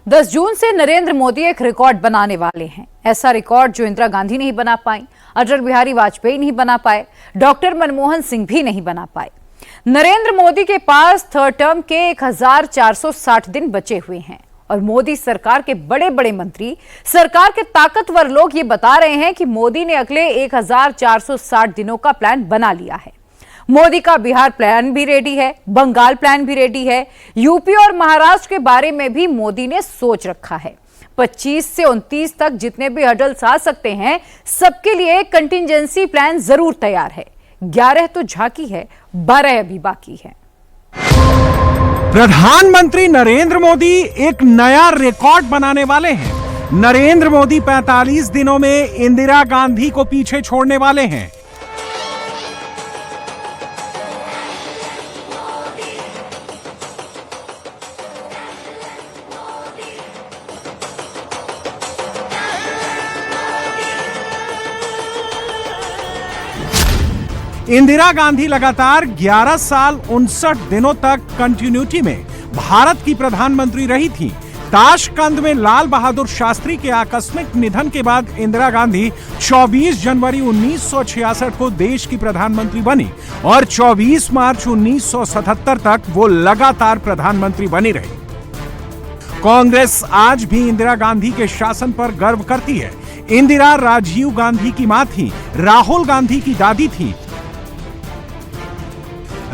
10 जून से नरेंद्र मोदी एक रिकॉर्ड बनाने वाले हैं। ऐसा रिकॉर्ड जो इंदिरा गांधी नहीं बना पाई, अटल बिहारी वाजपेयी नहीं बना पाए, डॉक्टर मनमोहन सिंह भी नहीं बना पाए। नरेंद्र मोदी के पास थर्ड टर्म के 1460 दिन बचे हुए हैं और मोदी सरकार के बड़े बड़े मंत्री, सरकार के ताकतवर लोग ये बता रहे हैं कि मोदी ने अगले 1460 दिनों का प्लान बना लिया है। मोदी का बिहार प्लान भी रेडी है, बंगाल प्लान भी रेडी है, यूपी और महाराष्ट्र के बारे में भी मोदी ने सोच रखा है। 25 से 29 तक जितने भी हर्डल्स आ सकते हैं, सबके लिए एक कंटिजेंसी प्लान जरूर तैयार है। 11 तो झांकी है, 12 अभी बाकी है। प्रधानमंत्री नरेंद्र मोदी एक नया रिकॉर्ड बनाने वाले हैं। नरेंद्र मोदी 45 दिनों में इंदिरा गांधी को पीछे छोड़ने वाले हैं। इंदिरा गांधी लगातार 11 साल 59 दिनों तक कंटिन्यूटी में भारत की प्रधानमंत्री रही थी। ताशकंद में लाल बहादुर शास्त्री के आकस्मिक निधन के बाद इंदिरा गांधी 24 जनवरी 1966 को देश की प्रधानमंत्री बनी और 24 मार्च 1977 तक वो लगातार प्रधानमंत्री बनी रही। कांग्रेस आज भी इंदिरा गांधी के शासन पर गर्व करती है। इंदिरा राजीव गांधी की मां थी, राहुल गांधी की दादी थी।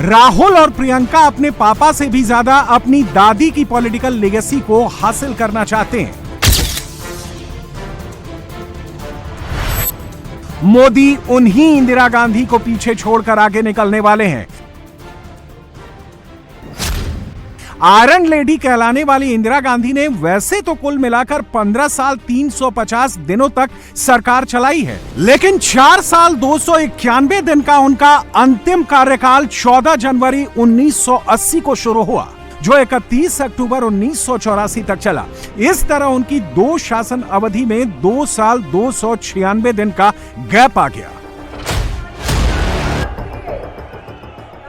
राहुल और प्रियंका अपने पापा से भी ज्यादा अपनी दादी की पॉलिटिकल लेगेसी को हासिल करना चाहते हैं। मोदी उन्हीं इंदिरा गांधी को पीछे छोड़कर आगे निकलने वाले हैं। आयरन लेडी कहलाने वाली इंदिरा गांधी ने वैसे तो कुल मिलाकर 15 साल 350 दिनों तक सरकार चलाई है, लेकिन 4 साल 291 दिन का उनका अंतिम कार्यकाल 14 जनवरी 1980 को शुरू हुआ, जो 31 अक्टूबर 1984 तक चला। इस तरह उनकी 2 शासन अवधि में 2 साल 296 दिन का गैप आ गया।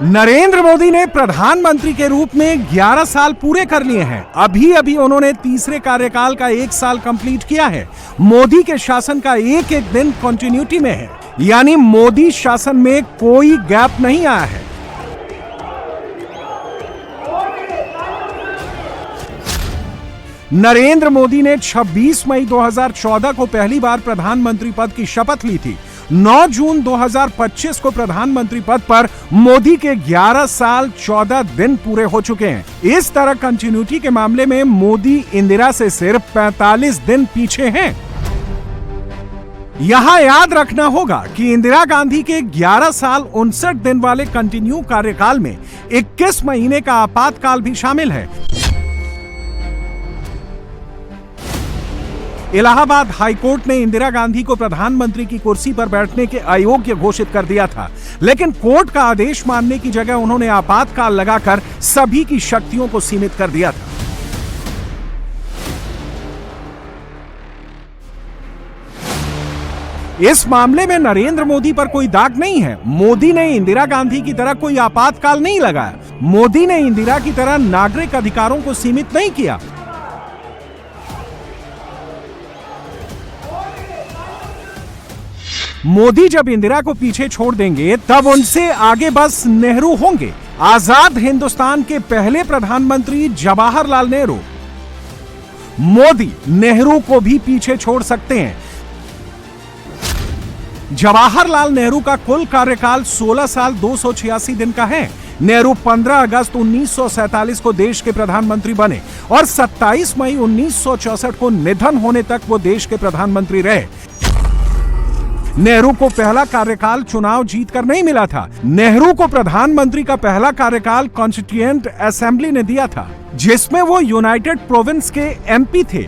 नरेंद्र मोदी ने प्रधानमंत्री के रूप में 11 साल पूरे कर लिए हैं। अभी अभी उन्होंने तीसरे कार्यकाल का 1 साल कंप्लीट किया है। मोदी के शासन का एक एक दिन कंटिन्यूटी में है, यानी मोदी शासन में कोई गैप नहीं आया है। नरेंद्र मोदी ने 26 मई 2014 को पहली बार प्रधानमंत्री पद की शपथ ली थी। 9 जून 2025 को प्रधानमंत्री पद पर मोदी के 11 साल 14 दिन पूरे हो चुके हैं। इस तरह कंटिन्यूटी के मामले में मोदी इंदिरा से सिर्फ 45 दिन पीछे हैं। यहां याद रखना होगा कि इंदिरा गांधी के 11 साल 59 दिन वाले कंटिन्यू कार्यकाल में 21 महीने का आपातकाल भी शामिल है। इलाहाबाद हाईकोर्ट ने इंदिरा गांधी को प्रधानमंत्री की कुर्सी पर बैठने के अयोग्य घोषित कर दिया था, लेकिन कोर्ट का आदेश मानने की जगह उन्होंने आपातकाल लगाकर सभी की शक्तियों को सीमित कर दिया था। इस मामले में नरेंद्र मोदी पर कोई दाग नहीं है। मोदी ने इंदिरा गांधी की तरह कोई आपातकाल नहीं लगाया। मोदी ने इंदिरा की तरह नागरिक अधिकारों को सीमित नहीं किया। मोदी जब इंदिरा को पीछे छोड़ देंगे, तब उनसे आगे बस नेहरू होंगे। आजाद हिंदुस्तान के पहले प्रधानमंत्री जवाहरलाल नेहरू। मोदी नेहरू को भी पीछे छोड़ सकते हैं। जवाहरलाल नेहरू का कुल कार्यकाल 16 साल 286 दिन का है। नेहरू 15 अगस्त 1947 को देश के प्रधानमंत्री बने और 27 मई 1964 को निधन होने तक वो देश के प्रधानमंत्री रहे। नेहरू को पहला कार्यकाल चुनाव जीतकर नहीं मिला था। नेहरू को प्रधानमंत्री का पहला कार्यकाल कॉन्स्टिट्यूएंट असेंबली ने दिया था, जिसमें वो यूनाइटेड प्रोविंस के एमपी थे।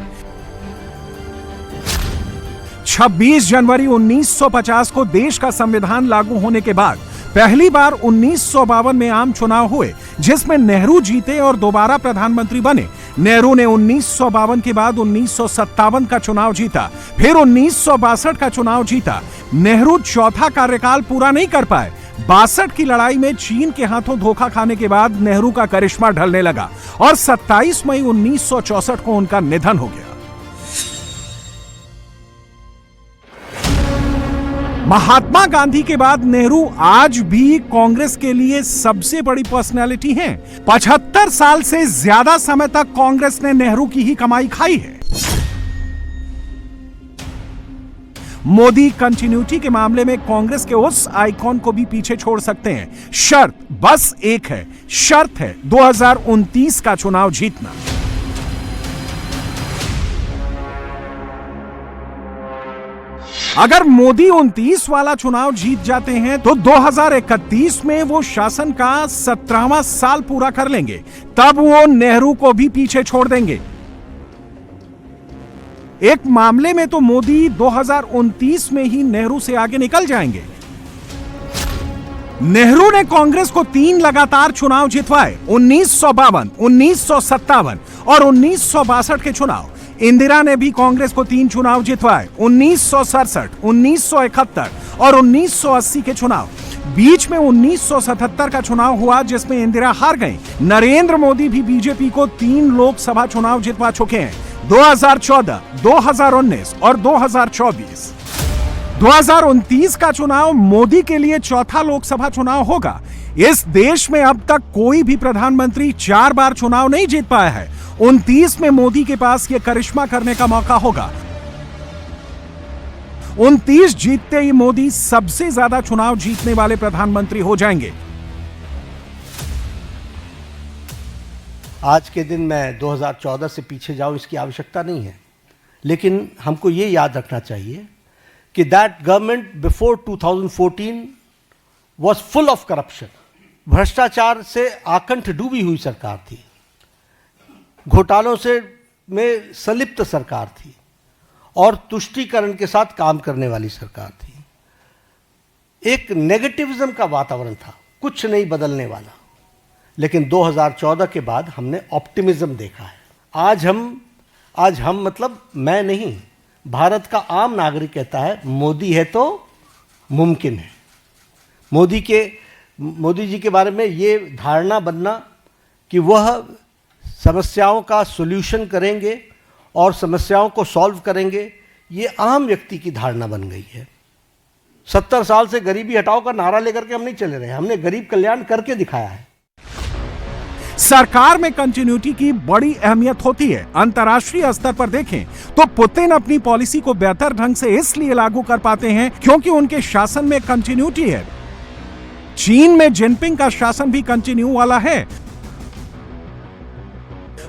26 जनवरी 1950 को देश का संविधान लागू होने के बाद पहली बार 1952 में आम चुनाव हुए, जिसमें नेहरू जीते और दोबारा प्रधानमंत्री बने। नेहरू ने 1952 के बाद 1957 का चुनाव जीता, फिर 1962 का चुनाव जीता। नेहरू चौथा कार्यकाल पूरा नहीं कर पाए। 62 की लड़ाई में चीन के हाथों धोखा खाने के बाद नेहरू का करिश्मा ढलने लगा और 27 मई 1964 को उनका निधन हो गया। महात्मा गांधी के बाद नेहरू आज भी कांग्रेस के लिए सबसे बड़ी पर्सनैलिटी हैं। 75 साल से ज्यादा समय तक कांग्रेस ने नेहरू की ही कमाई खाई है। मोदी कंटिन्यूटी के मामले में कांग्रेस के उस आइकॉन को भी पीछे छोड़ सकते हैं। शर्त बस एक है, शर्त है 2029 का चुनाव जीतना। अगर मोदी 29 वाला चुनाव जीत जाते हैं तो 2031 में वो शासन का 17वां साल पूरा कर लेंगे। तब वो नेहरू को भी पीछे छोड़ देंगे। एक मामले में तो मोदी 2029 में ही नेहरू से आगे निकल जाएंगे। नेहरू ने कांग्रेस को 3 लगातार चुनाव जितवाए, 1952, 1957 और 1962 के चुनाव। इंदिरा ने भी कांग्रेस को 3 चुनाव जितवाए, 1967, 1971 और 1980 के चुनाव। बीच में 1977 का चुनाव हुआ जिसमें इंदिरा हार गई। नरेंद्र मोदी भी बीजेपी को 3 लोकसभा चुनाव जितवा चुके हैं, 2014, 2019 और 2024। 2029 का चुनाव मोदी के लिए चौथा लोकसभा चुनाव होगा। इस देश में अब तक कोई भी प्रधानमंत्री 4 बार चुनाव नहीं जीत पाया है। 29 में मोदी के पास यह करिश्मा करने का मौका होगा। 29 जीतते ही मोदी सबसे ज्यादा चुनाव जीतने वाले प्रधानमंत्री हो जाएंगे। आज के दिन मैं 2014 से पीछे जाऊं इसकी आवश्यकता नहीं है, लेकिन हमको ये याद रखना चाहिए कि that government before 2014 was full of corruption. भ्रष्टाचार से आकंठ डूबी हुई सरकार थी, घोटालों से में संलिप्त सरकार थी और तुष्टीकरण के साथ काम करने वाली सरकार थी। एक नेगेटिविज्म का वातावरण था, कुछ नहीं बदलने वाला। लेकिन 2014 के बाद हमने ऑप्टिमिज्म देखा है। आज हम मतलब मैं नहीं, भारत का आम नागरिक कहता है मोदी है तो मुमकिन है। मोदी जी के बारे में ये धारणा बनना कि वह समस्याओं का सॉल्यूशन करेंगे और समस्याओं को सॉल्व करेंगे, ये आम व्यक्ति की धारणा बन गई है। 70 साल से गरीबी हटाओ का नारा लेकर के हम नहीं चले रहे, हमने गरीब कल्याण करके दिखाया है। सरकार में कंटिन्यूटी की बड़ी अहमियत होती है। अंतर्राष्ट्रीय स्तर पर देखें तो पुतिन अपनी पॉलिसी को बेहतर ढंग से इसलिए लागू कर पाते हैं क्योंकि उनके शासन में कंटिन्यूटी है। चीन में जिनपिंग का शासन भी कंटिन्यू वाला है।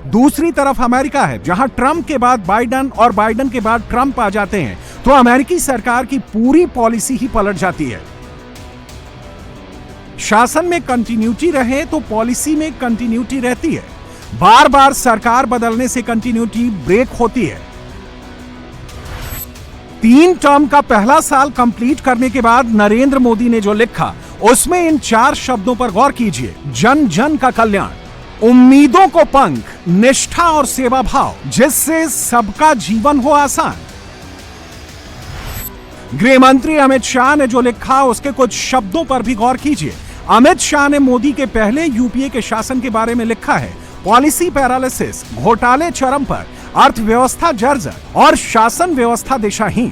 दूसरी तरफ अमेरिका है, जहां ट्रंप के बाद बाइडन और बाइडन के बाद ट्रंप आ जाते हैं तो अमेरिकी सरकार की पूरी पॉलिसी ही पलट जाती है। शासन में कंटिन्यूटी रहे तो पॉलिसी में कंटिन्यूटी रहती है। बार बार सरकार बदलने से कंटिन्यूटी ब्रेक होती है। 3 टर्म का पहला साल कंप्लीट करने के बाद नरेंद्र मोदी ने जो लिखा उसमें इन 4 शब्दों पर गौर कीजिए। जन जन का कल्याण, उम्मीदों को पंख, निष्ठा और सेवा भाव, जिससे सबका जीवन हो आसान। गृह मंत्री अमित शाह ने जो लिखा उसके कुछ शब्दों पर भी गौर कीजिए। अमित शाह ने मोदी के पहले यूपीए के शासन के बारे में लिखा है, पॉलिसी पैरालिसिस, घोटाले चरम पर, अर्थव्यवस्था जर्जर और शासन व्यवस्था दिशाहीन।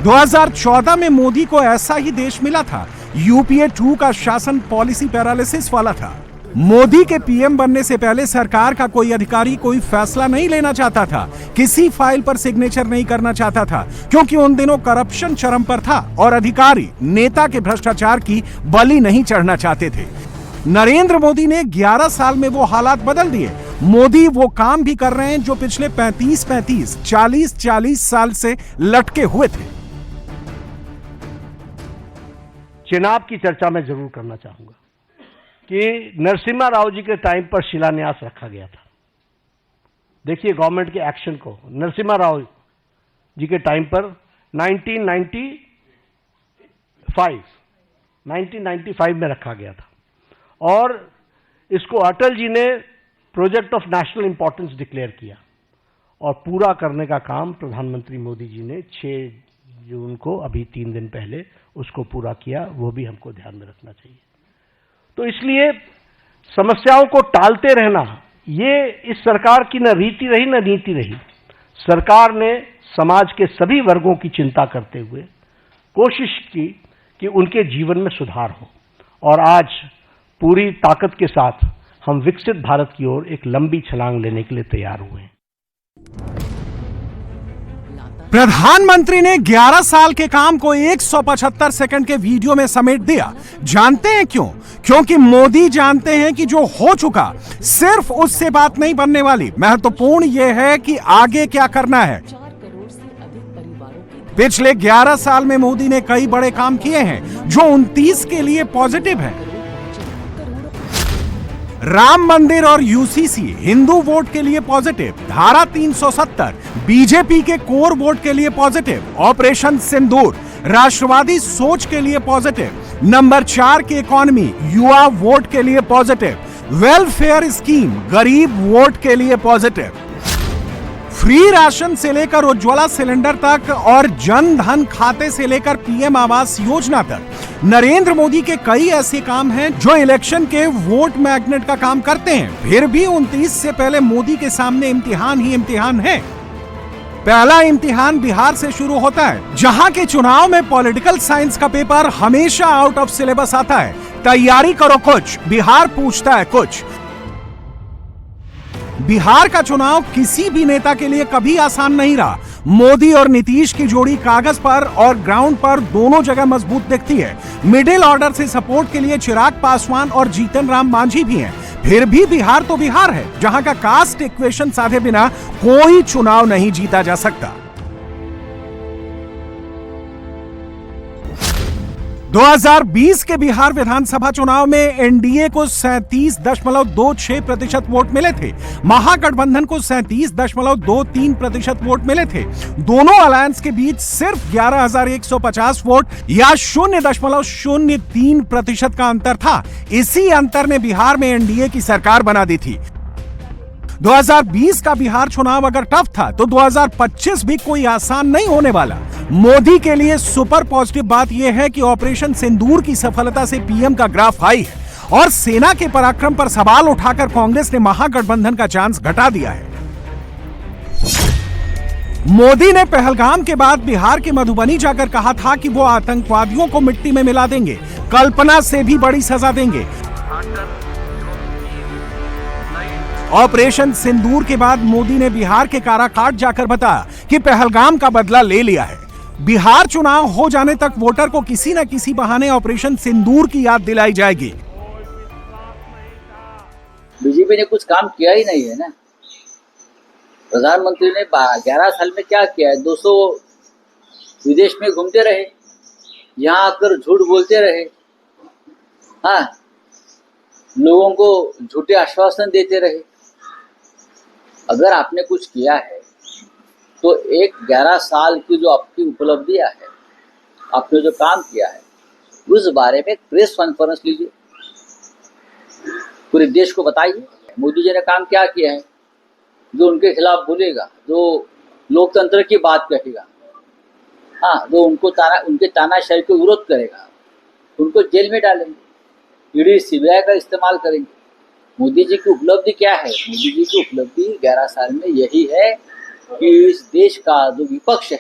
2014 में मोदी को ऐसा ही देश मिला था। यूपीए 2 का शासन पॉलिसी पैरालिसिस वाला था। मोदी के पीएम बनने से पहले सरकार का कोई अधिकारी कोई फैसला नहीं लेना चाहता था, किसी फाइल पर सिग्नेचर नहीं करना चाहता था, क्योंकि उन दिनों करप्शन चरम पर था और अधिकारी नेता के भ्रष्टाचार की बलि नहीं चढ़ना चाहते थे। नरेंद्र मोदी ने 11 साल में वो हालात बदल दिए। मोदी वो काम भी कर रहे हैं जो पिछले 35, 40 साल से लटके हुए थे। चुनाव की चर्चा मैं जरूर करना चाहूंगा कि नरसिम्हा राव जी के टाइम पर शिलान्यास रखा गया था। देखिए गवर्नमेंट के एक्शन को। नरसिम्हा राव जी के टाइम पर 1995 में रखा गया था और इसको अटल जी ने project of national importance declare किया और पूरा करने का काम प्रधानमंत्री मोदी जी ने 6 जून को अभी 3 दिन पहले उसको पूरा किया, वो भी हमको ध्यान में रखना चाहिए। तो इसलिए समस्याओं को टालते रहना ये इस सरकार की न रीति रही न नीति रही। सरकार ने समाज के सभी वर्गों की चिंता करते हुए कोशिश की कि उनके जीवन में सुधार हो, और आज पूरी ताकत के साथ हम विकसित भारत की ओर एक लंबी छलांग लेने के लिए तैयार हुए हैं। प्रधानमंत्री ने 11 साल के काम को 175 सेकंड के वीडियो में समेट दिया। जानते हैं क्यों? क्योंकि मोदी जानते हैं कि जो हो चुका सिर्फ उससे बात नहीं बनने वाली। महत्वपूर्ण यह है कि आगे क्या करना है। पिछले 11 साल में मोदी ने कई बड़े काम किए हैं जो 29 के लिए पॉजिटिव हैं। राम मंदिर और यूसीसी हिंदू वोट के लिए पॉजिटिव, धारा 370 बीजेपी के कोर वोट के लिए पॉजिटिव, ऑपरेशन सिंदूर राष्ट्रवादी सोच के लिए पॉजिटिव, नंबर 4 की इकोनॉमी युवा वोट के लिए पॉजिटिव, वेलफेयर स्कीम गरीब वोट के लिए पॉजिटिव, फ्री राशन से लेकर उज्ज्वला सिलेंडर तक और जन धन खाते से लेकर पीएम आवास योजना तक नरेंद्र मोदी के कई ऐसे काम हैं जो इलेक्शन के वोट मैग्नेट का काम करते हैं। फिर भी 29 से पहले मोदी के सामने इम्तिहान ही इम्तिहान है। पहला इम्तिहान बिहार से शुरू होता है, जहां के चुनाव में पॉलिटिकल साइंस का पेपर हमेशा आउट ऑफ सिलेबस आता है। तैयारी करो कुछ, बिहार पूछता है कुछ। बिहार का चुनाव किसी भी नेता के लिए कभी आसान नहीं रहा। मोदी और नीतीश की जोड़ी कागज पर और ग्राउंड पर दोनों जगह मजबूत दिखती है। मिडिल ऑर्डर से सपोर्ट के लिए चिराग पासवान और जीतन राम मांझी भी हैं। फिर भी बिहार तो बिहार है, जहां का कास्ट इक्वेशन साधे बिना कोई चुनाव नहीं जीता जा सकता। 2020 के बिहार विधानसभा चुनाव में एनडीए को 37.26% वोट मिले थे। महागठबंधन को 37.23% वोट मिले थे। दोनों अलायंस के बीच सिर्फ 11,150 वोट या 0.03% का अंतर था। इसी अंतर ने बिहार में एनडीए की सरकार बना दी थी। 2020 का बिहार चुनाव अगर टफ था तो 2025 भी कोई आसान नहीं होने वाला। मोदी के लिए सुपर पॉजिटिव बात यह है कि ऑपरेशन सिंदूर की सफलता से पीएम का ग्राफ हाई है और सेना के पराक्रम पर सवाल उठाकर कांग्रेस ने महागठबंधन का चांस घटा दिया है। मोदी ने पहलगाम के बाद बिहार के मधुबनी जाकर कहा था कि वो आतंकवादियों को मिट्टी में मिला देंगे, कल्पना से भी बड़ी सजा देंगे। ऑपरेशन सिंदूर के बाद मोदी ने बिहार के काराकाट जाकर बताया कि पहलगाम का बदला ले लिया है। बिहार चुनाव हो जाने तक वोटर को किसी न किसी बहाने ऑपरेशन सिंदूर की याद दिलाई जाएगी। बीजेपी ने कुछ काम किया ही नहीं है ना। प्रधानमंत्री ने 11 साल में क्या किया है? 200 विदेश में घूमते रहे, यहाँ आकर झूठ बोलते रहे, हाँ, लोगों को झूठे आश्वासन देते रहे। अगर आपने कुछ किया है तो एक 11 साल की जो आपकी उपलब्धियां है, आपने जो काम किया है, उस बारे में प्रेस कॉन्फ्रेंस लीजिए, पूरे देश को बताइए मोदी जी ने काम क्या किया है। जो उनके खिलाफ बोलेगा, जो लोकतंत्र की बात कहेगा, हाँ, जो उनके तानाशाही को विरोध करेगा, उनको जेल में डालेंगे, ईडी सीबीआई का इस्तेमाल करेंगे। मोदी जी की उपलब्धि क्या है? मोदी जी की उपलब्धि 11 साल में यही है कि इस देश का जो विपक्ष है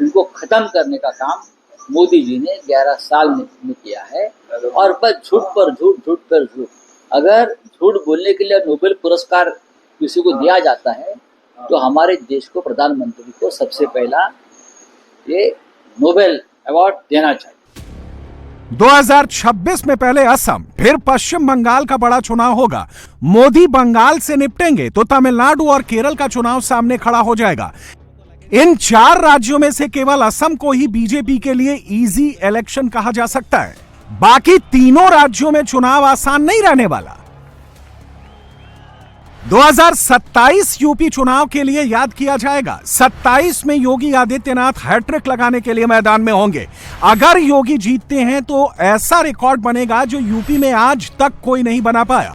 उनको खत्म करने का काम मोदी जी ने 11 साल में किया है। और बस झूठ पर झूठ, झूठ पर झूठ। अगर झूठ बोलने के लिए नोबेल पुरस्कार किसी को दिया जाता है तो हमारे देश को, प्रधानमंत्री को सबसे पहला ये नोबेल अवार्ड देना चाहिए। 2026 में पहले असम, फिर पश्चिम बंगाल का बड़ा चुनाव होगा। मोदी बंगाल से निपटेंगे तो तमिलनाडु और केरल का चुनाव सामने खड़ा हो जाएगा। इन 4 राज्यों में से केवल असम को ही बीजेपी के लिए इजी इलेक्शन कहा जा सकता है। बाकी तीनों राज्यों में चुनाव आसान नहीं रहने वाला। 2027 यूपी चुनाव के लिए याद किया जाएगा। 27 में योगी आदित्यनाथ हैट्रिक लगाने के लिए मैदान में होंगे। अगर योगी जीतते हैं तो ऐसा रिकॉर्ड बनेगा जो यूपी में आज तक कोई नहीं बना पाया।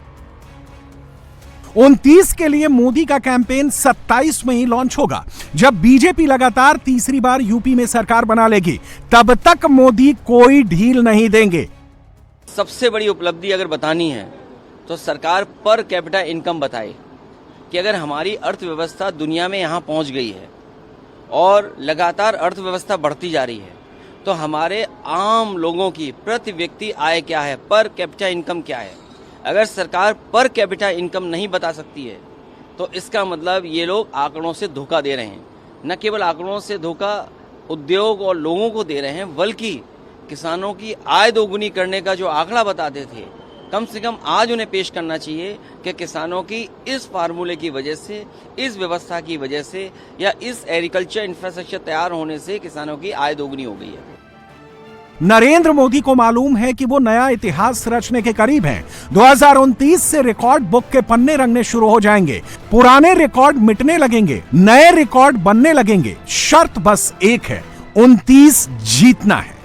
29 के लिए मोदी का कैंपेन 27 में ही लॉन्च होगा, जब बीजेपी लगातार तीसरी बार यूपी में सरकार बना लेगी। तब तक मोदी कोई ढील नहीं देंगे। सबसे बड़ी उपलब्धि अगर बतानी है तो सरकार पर कैपिटा इनकम बताए कि अगर हमारी अर्थव्यवस्था दुनिया में यहाँ पहुँच गई है और लगातार अर्थव्यवस्था बढ़ती जा रही है, तो हमारे आम लोगों की प्रति व्यक्ति आय क्या है, पर कैपिटा इनकम क्या है। अगर सरकार पर कैपिटा इनकम नहीं बता सकती है तो इसका मतलब ये लोग आंकड़ों से धोखा दे रहे हैं। न केवल आंकड़ों से धोखा उद्योग और लोगों को दे रहे हैं, बल्कि किसानों की आय दोगुनी करने का जो आंकड़ा बताते थे, कम से कम आज उन्हें पेश करना चाहिए कि किसानों की इस फार्मूले की वजह से, इस व्यवस्था की वजह से या इस एग्रीकल्चर इंफ्रास्ट्रक्चर तैयार होने से किसानों की आय दोगुनी हो गई है। नरेंद्र मोदी को मालूम है कि वो नया इतिहास रचने के करीब हैं। 2029 से रिकॉर्ड बुक के पन्ने रंगने शुरू हो जाएंगे, पुराने रिकॉर्ड मिटने लगेंगे, नए रिकॉर्ड बनने लगेंगे। शर्त बस एक है, 29 जीतना है।